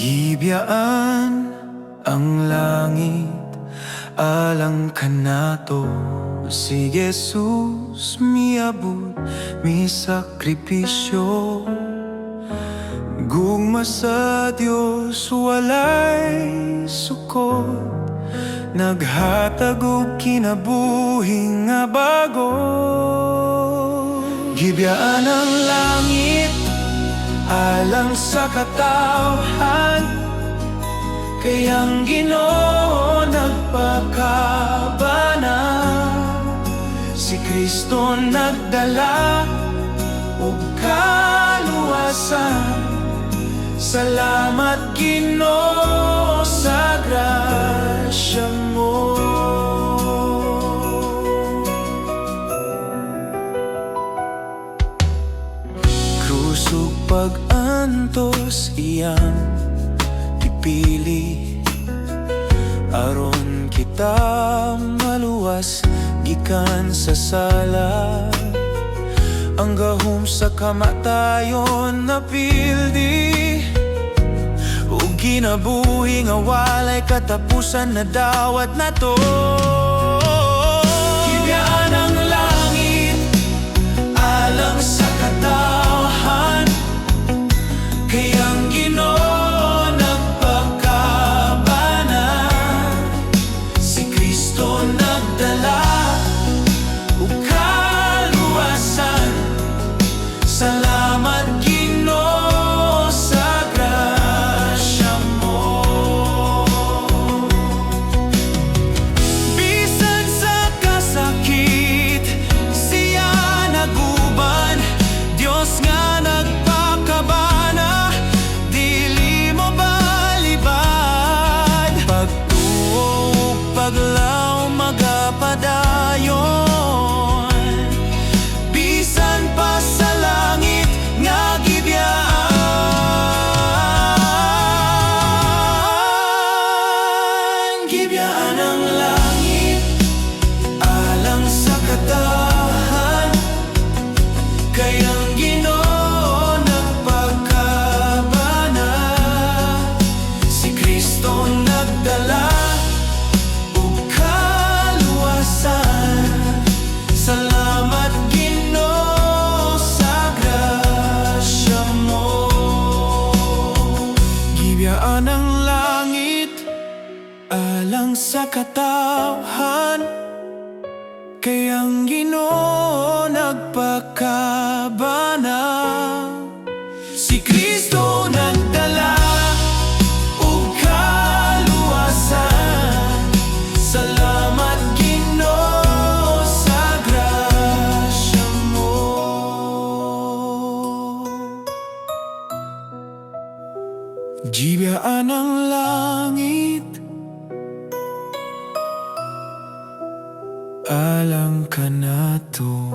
Gibiyaan ang langit, alang kanato. Si Jesus miabot, mi sakripisyo. Gugma sa Dios walay sukot, naghatag og kinabuhi nga bago. Gibiyaan ang langit, alang sa katawhan, kay ang Ginoo nagpakabana. Si Kristo nagdala og kaluwasan. Salamat Ginoo sa grasya mo. Krusog pag-antos iyang pipili, aron kita maluwas gikan sa sala. Ang gahom sa kamatayon napildi, ug kinabuhi nga walay katapusan na dawat nato. Gibiyaan ang langit, alang sa katawhan, kay ang Ginoo nagpakabana. Si Kristo nagdala ug kaluwasan. Salamat Ginoo sa grasya mo. Bisan sa kasakit siya naguban, Dios nga nagpakabana, dili mo balibad. Pagtuo ug paglaw magapadayon, bisan pa sa langit nga gibiyaan. Gibiyaan ang langit, alang sa katawhan, kay ang Ginoo nagpakabana. Si Kristo nagdala ug kaluwasan. Salamat Ginoo sa grasya mo. Gibiyaan ang langit, alang sa katawhan, kay ang Ginoo nagpakabana. Si Kristo nagdala ug kaluwasan. Salamat Ginoo sa grasya mo. Gibiyaan ang langit, alang kanato.